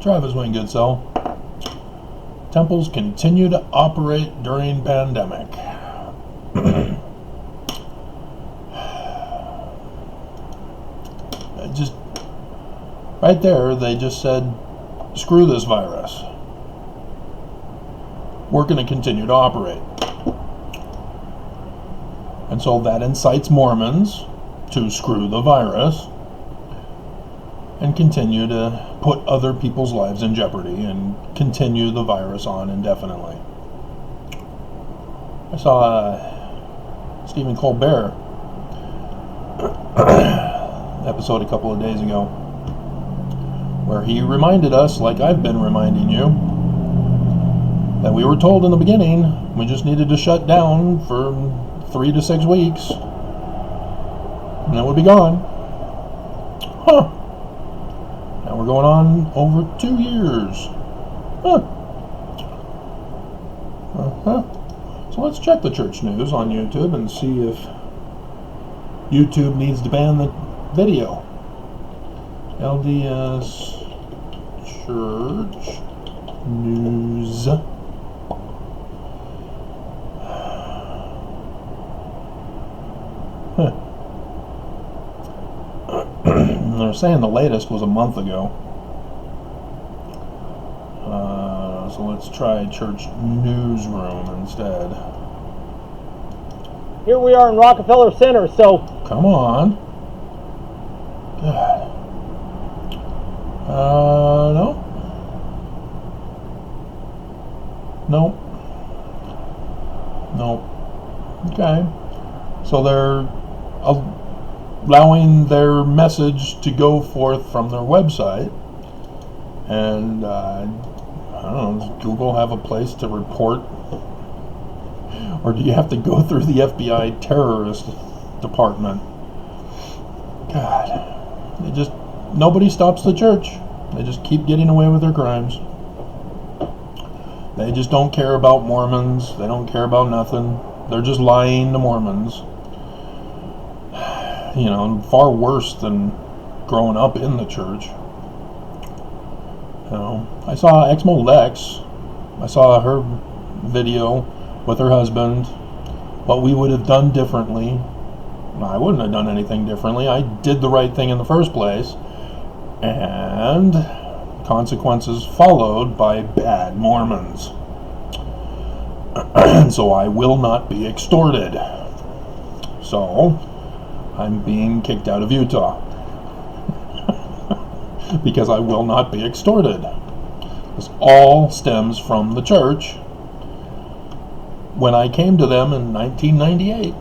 Travis Wayne Goodsell. Temples continue to operate during pandemic. Just right there, they just said, screw this virus. We're going to continue to operate. And so that incites Mormons to screw the virus and continue to put other people's lives in jeopardy and continue the virus on indefinitely. I saw Stephen Colbert episode a couple of days ago where he reminded us, like I've been reminding you, that we were told in the beginning we just needed to shut down for 3 to 6 weeks and then we'd be gone. Huh. Now we're going on over 2 years. Huh. So let's check the church news on YouTube and see if YouTube needs to ban the video. LDS Church News. They're saying the latest was a month ago. So let's try Church Newsroom instead. Here we are in Rockefeller Center, so... Come on. God. No. Nope. Nope. Okay. So they're allowing their message to go forth from their website. And, I don't know, does Google have a place to report? Or do you have to go through the FBI terrorist department? God. Nobody stops the church. They just keep getting away with their crimes. They just don't care about Mormons. They don't care about nothing. They're just lying to Mormons. You know, far worse than growing up in the church. You know, I saw Exmo Lex. I saw her video with her husband. What we would have done differently. I wouldn't have done anything differently. I did the right thing in the first place. And consequences followed by bad Mormons. So I will not be extorted. So I'm being kicked out of Utah. Because I will not be extorted. This all stems from the church. When I came to them in 1998,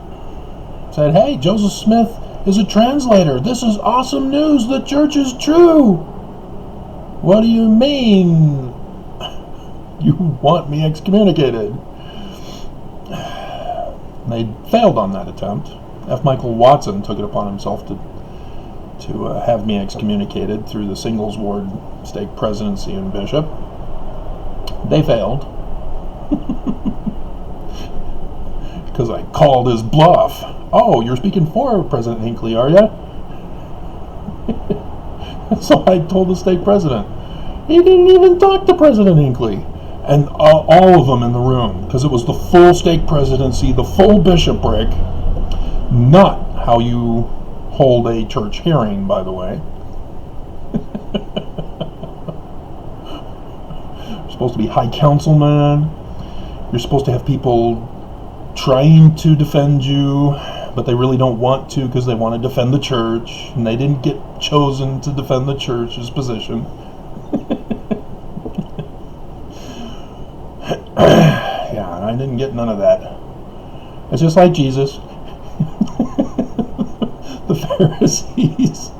said, hey, Joseph Smith is a translator. This is awesome news. The church is true. What do you mean you want me excommunicated? They failed on that attempt. F. Michael Watson took it upon himself to have me excommunicated through the Singles Ward stake presidency and bishop. They failed. Because I called his bluff. Oh, you're speaking for President Hinckley, are you? So I told the stake president. He didn't even talk to President Hinckley. And all of them in the room, because it was the full stake presidency, the full bishopric. Not how you hold a church hearing, by the way. You're supposed to be high councilman. You're supposed to have people trying to defend you, but they really don't want to because they want to defend the church, and they didn't get chosen to defend the church's position. Yeah, I didn't get none of that. It's just like Jesus. The Pharisees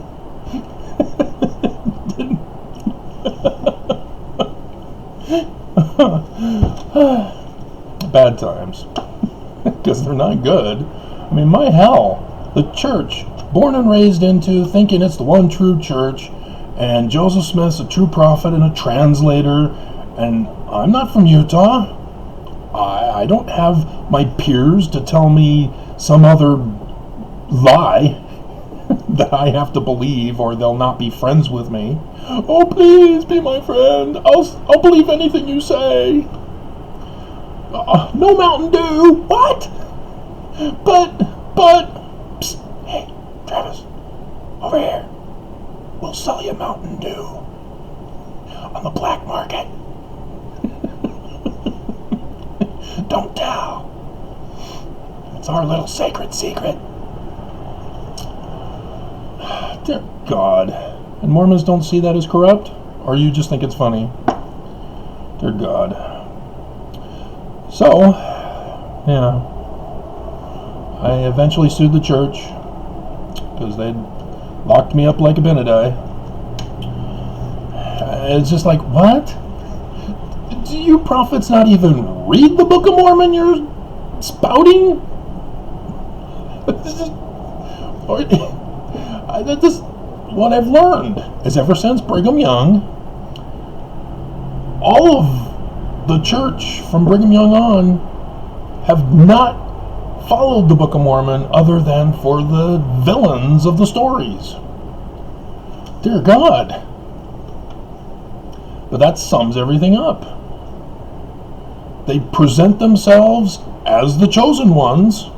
bad times. Because they're not good. I mean, my hell, the church, born and raised into thinking it's the one true church, and Joseph Smith's a true prophet and a translator, and I'm not from Utah. I don't have my peers to tell me some other lie that I have to believe or they'll not be friends with me. Oh, please be my friend. I'll believe anything you say. No Mountain Dew. What? But. Psst. Hey, Travis. Over here. We'll sell you Mountain Dew on the black market. Don't tell. It's our little sacred secret. Dear God. And Mormons don't see that as corrupt? Or you just think it's funny? Dear God. So, yeah. I eventually sued the church because they'd locked me up like a Benedict. It's just like, what? Do you prophets not even read the Book of Mormon you're spouting? What I've learned is ever since Brigham Young, all of the church from Brigham Young on have not followed the Book of Mormon other than for the villains of the stories. Dear God. But that sums everything up. They present themselves as the chosen ones,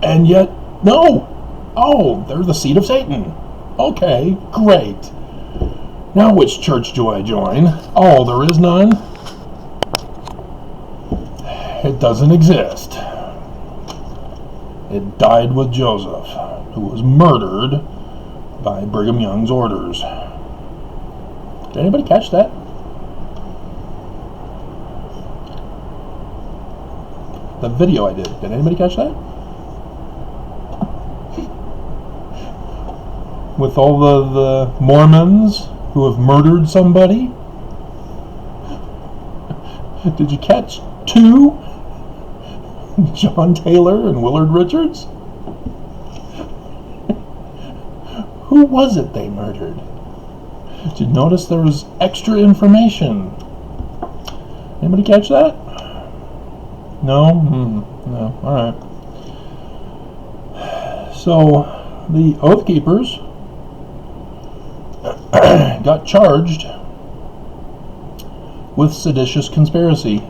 and yet, no. Oh, they're the seed of Satan. Okay, great. Now which church do I join? Oh, there is none? It doesn't exist. It died with Joseph, who was murdered by Brigham Young's orders. Did anybody catch that? The video I did. Did anybody catch that? With all the Mormons who have murdered somebody? Did you catch two? John Taylor and Willard Richards? Who was it they murdered? Did you notice there was extra information? Anybody catch that? No? No. Alright. So, the Oath Keepers got charged with seditious conspiracy.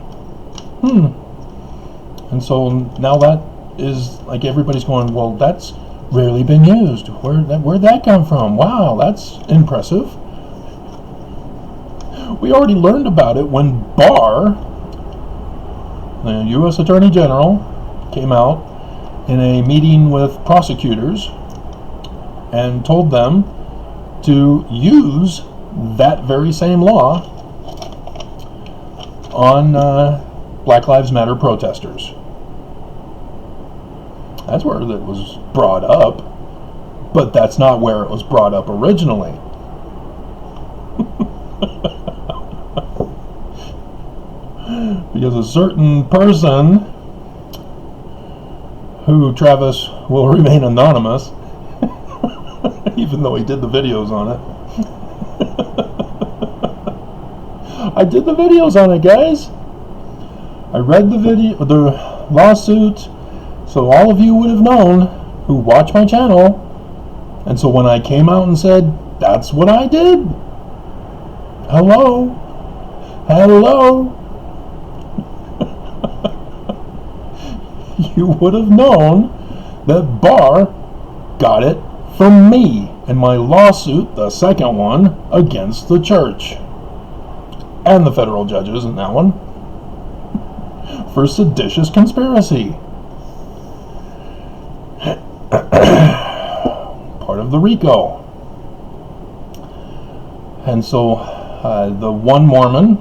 And so now that is like everybody's going, well, that's rarely been used. Where'd that come from? Wow, that's impressive. We already learned about it when Barr, the U.S. Attorney General, came out in a meeting with prosecutors and told them to use that very same law on Black Lives Matter protesters. That's where it was brought up, but that's not where it was brought up originally. Because a certain person, who Travis will remain anonymous, even though he did the videos on it. I did the videos on it, guys. I read the lawsuit, so all of you would have known who watch my channel. And so when I came out and said, that's what I did. Hello. You would have known that Barr got it from me in my lawsuit, the second one, against the church. And the federal judges in that one. For seditious conspiracy. Part of the RICO. And so the one Mormon,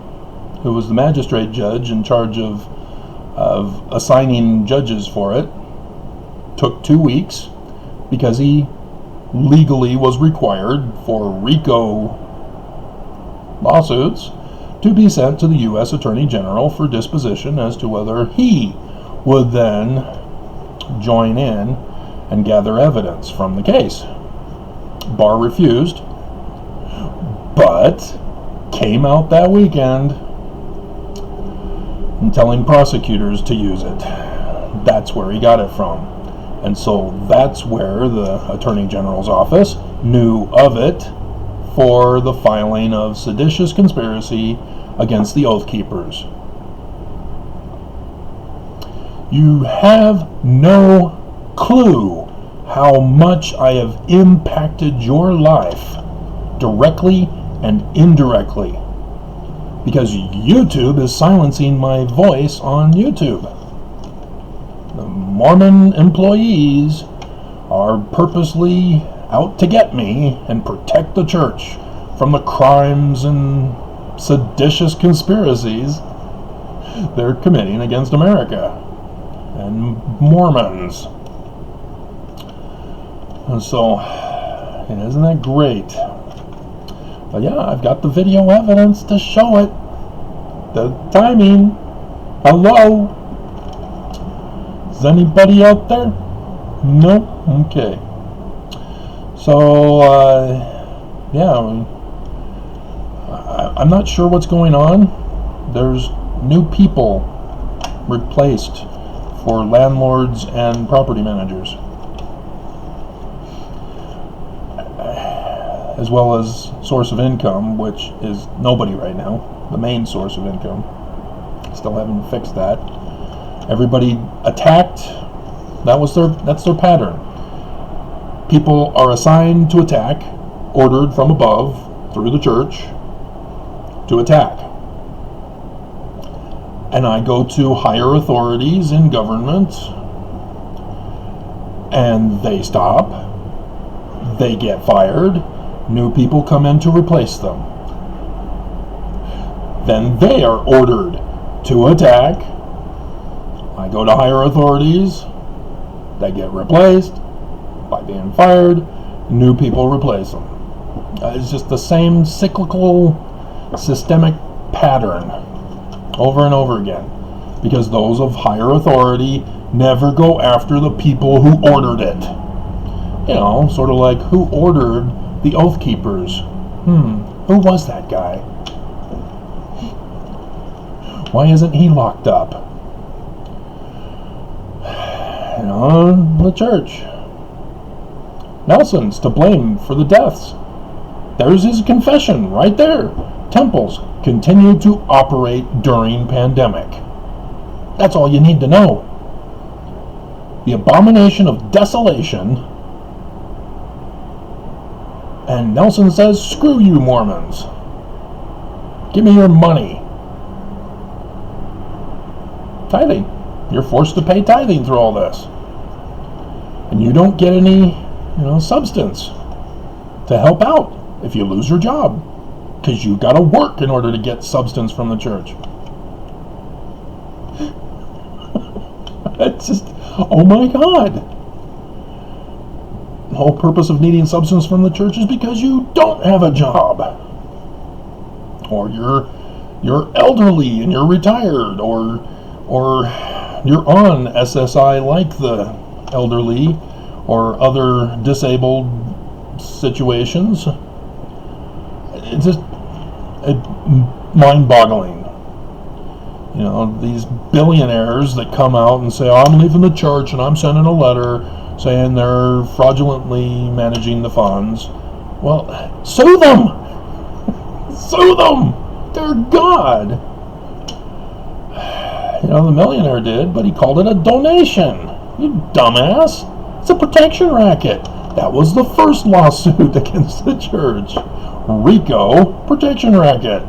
who was the magistrate judge in charge of assigning judges for it, took 2 weeks because he legally was required for RICO lawsuits to be sent to the U.S. Attorney General for disposition as to whether he would then join in and gather evidence from the case. Barr refused, but came out that weekend and telling prosecutors to use it. That's where he got it from. And so that's where the Attorney General's office knew of it for the filing of seditious conspiracy against the Oath Keepers. You have no clue how much I have impacted your life, directly and indirectly, because YouTube is silencing my voice on YouTube. The Mormon employees are purposely out to get me and protect the church from the crimes and seditious conspiracies they're committing against America and Mormons. And so, isn't that great? But yeah, I've got the video evidence to show it. The timing. Hello? Is anybody out there? No? Okay. So, I'm not sure what's going on. There's new people replaced for landlords and property managers, as well as source of income, which is nobody right now. The main source of income. Still haven't fixed that. Everybody attacked. That's their pattern. People are assigned to attack, ordered from above through the church to attack. And I go to higher authorities in government, and they stop. They get fired. New people come in to replace them. Then they are ordered to attack. I go to higher authorities. They get replaced by being fired. New people replace them. It's just the same cyclical, systemic pattern over and over again, because those of higher authority never go after the people who ordered it. Sort of like, who ordered the Oath Keepers? Who was that guy? Why isn't he locked up? The church. Nelson's to blame for the deaths. There's his confession right there. Temples continue to operate during pandemic. That's all you need to know. The abomination of desolation. And Nelson says, screw you, Mormons. Give me your money. Tithing. You're forced to pay tithing through all this. And you don't get any, substance to help out if you lose your job, because you got to work in order to get substance from the church. It's just, oh my God. The whole purpose of needing substance from the church is because you don't have a job, or you're elderly and you're retired, or you're on SSI like the elderly or other disabled situations. It's just mind-boggling. These billionaires that come out and say, I'm leaving the church and I'm sending a letter saying they're fraudulently managing the funds. Well, sue them! Sue them! They're God! The millionaire did, but he called it a donation. You dumbass. It's a protection racket. That was the first lawsuit against the church. RICO protection racket.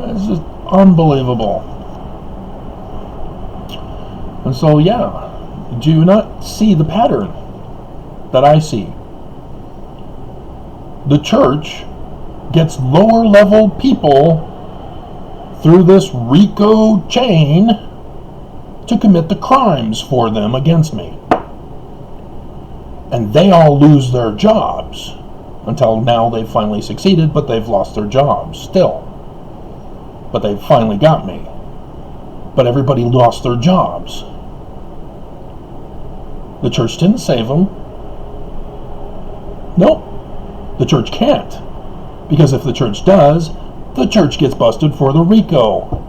It's just unbelievable. And so, do you not see the pattern that I see? The church gets lower level people through this RICO chain to commit the crimes for them against me. And they all lose their jobs. Until now they've finally succeeded, but they've lost their jobs still. But they've finally got me. But everybody lost their jobs. The church didn't save them. Nope. The church can't. Because if the church does, the church gets busted for the RICO.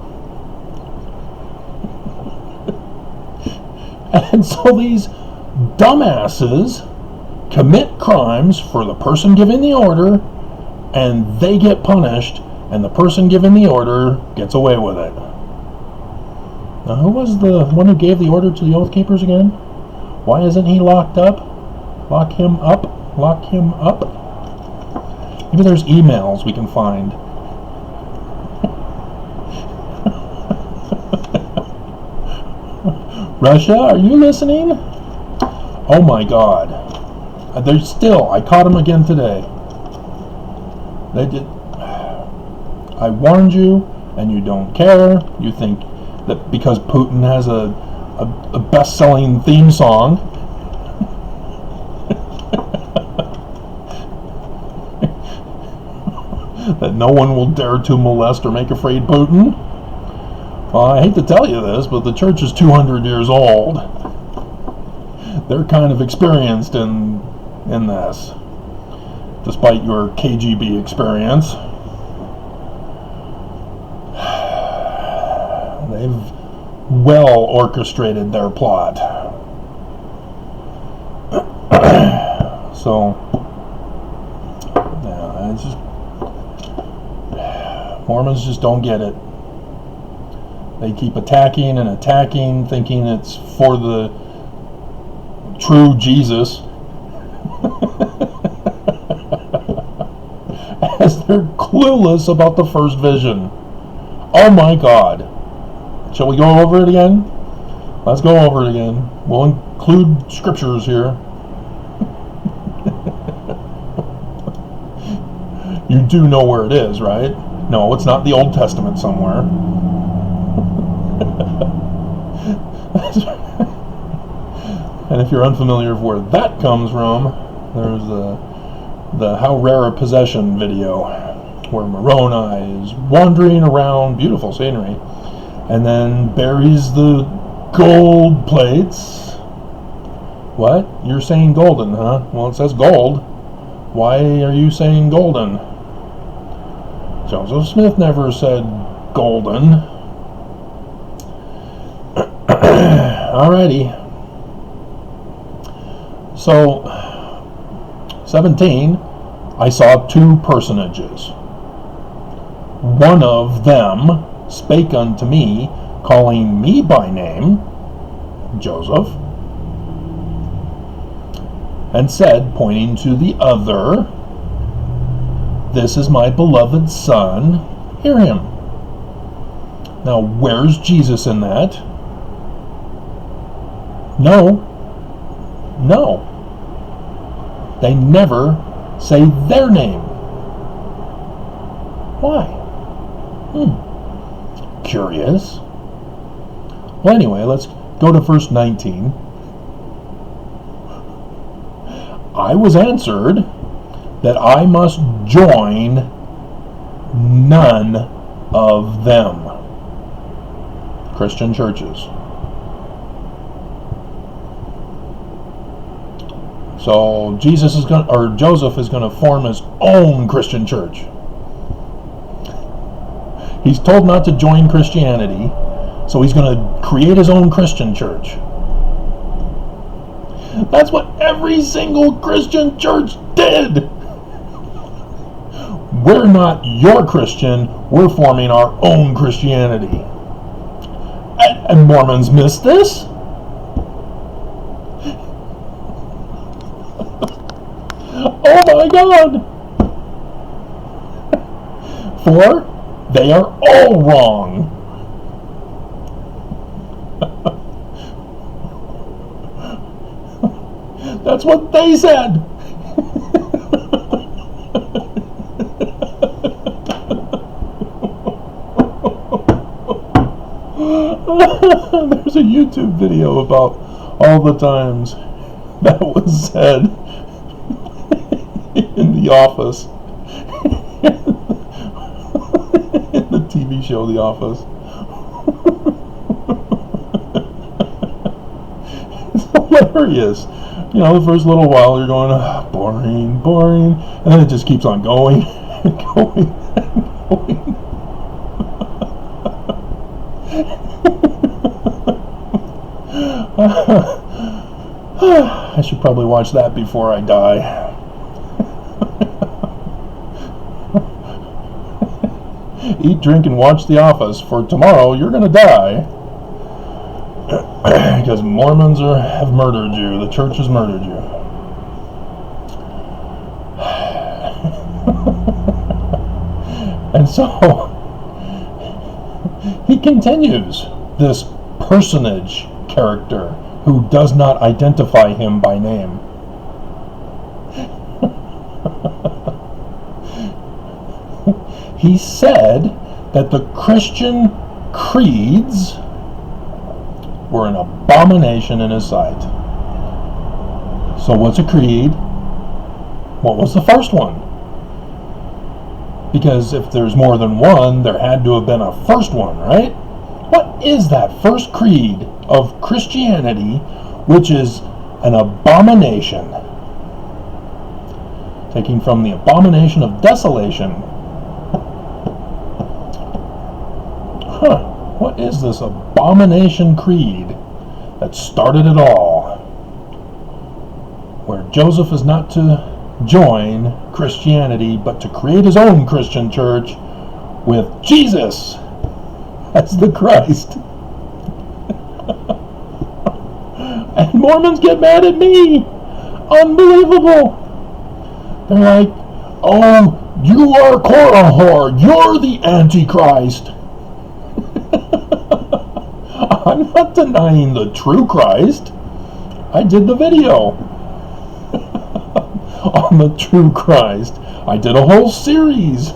And so these dumbasses commit crimes for the person giving the order, and they get punished, and the person giving the order gets away with it. Now, who was the one who gave the order to the Oath Keepers again? Why isn't he locked up? Lock him up? Lock him up? Maybe there's emails we can find. Russia, are you listening? Oh my God. There's still, I caught him again today. They did. I warned you, and you don't care. You think that because Putin has a best-selling theme song, that no one will dare to molest or make afraid Putin. Well, I hate to tell you this, but the church is 200 years old. They're kind of experienced in this, despite your KGB experience. They've well orchestrated their plot. So, yeah, it's just, Mormons just don't get it. They keep attacking and attacking, thinking it's for the true Jesus. As they're clueless about the first vision. Oh my God. Shall we go over it again? Let's go over it again. We'll include scriptures here. You do know where it is, right? No, it's not the Old Testament somewhere. And if you're unfamiliar with where that comes from, there's the How Rare a Possession video, where Moroni is wandering around, beautiful scenery, and then buries the gold plates. What? You're saying golden, huh? Well, it says gold. Why are you saying golden? Joseph Smith never said golden. Alrighty. So, 17, I saw two personages. One of them spake unto me, calling me by name, Joseph, and said, pointing to the other, This is my beloved Son, hear him. Now, where's Jesus in that? No. They never say their name. Why? Curious. Well, anyway, let's go to verse 19. I was answered that I must join none of them. Christian churches. So Joseph is going to form his own Christian church. He's told not to join Christianity, so he's going to create his own Christian church. That's what every single Christian church did. We're not your Christian, we're forming our own Christianity. And Mormons miss this? Oh my God! For they are all wrong. That's what they said. There's a YouTube video about all the times that was said in The Office. In the TV show The Office. It's hilarious. You know, the first little while you're going, boring, and then it just keeps on going and going and going. I should probably watch that before I die. Eat, drink, and watch The Office, for tomorrow you're going to die. Because Mormons have murdered you. The church has murdered you. And so, he continues, this personage character who does not identify him by name. He said that the Christian creeds were an abomination in his sight. So what's a creed? What was the first one? Because if there's more than one, there had to have been a first one, right? What is that first creed of Christianity, which is an abomination? Taking from the abomination of desolation. What is this abomination creed that started it all? Where Joseph is not to join Christianity, but to create his own Christian church with Jesus as the Christ. And Mormons get mad at me. Unbelievable. They're like, oh, you are Korahor. You're the Antichrist. I'm not denying the true Christ. I did the video on the true Christ. I did a whole series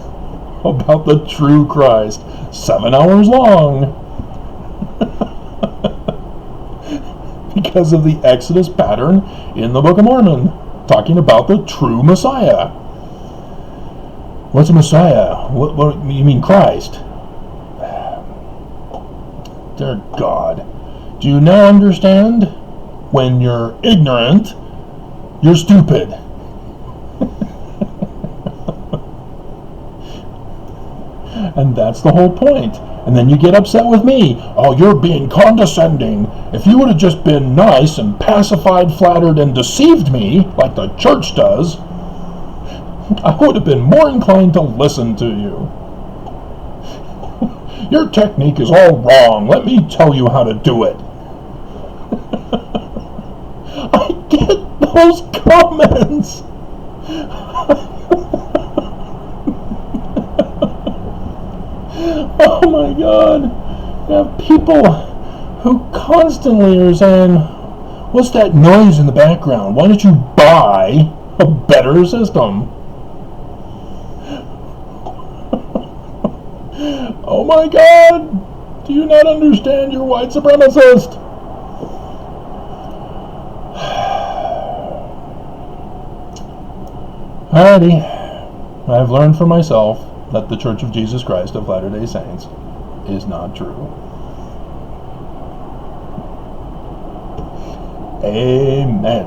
about the true Christ, 7 hours long, because of the Exodus pattern in the Book of Mormon, talking about the true Messiah. What's a Messiah? What you mean Christ? Dear God, do you now understand? When you're ignorant, you're stupid. And that's the whole point. And then you get upset with me. Oh, you're being condescending. If you would have just been nice and pacified, flattered, and deceived me, like the church does, I would have been more inclined to listen to you. Your technique is all wrong. Let me tell you how to do it. I get those comments. Oh my God. You have people who constantly are saying, what's that noise in the background? Why don't you buy a better system? Oh my God! Do you not understand, you're white supremacist? Alrighty. I've learned for myself that the Church of Jesus Christ of Latter-day Saints is not true. Amen.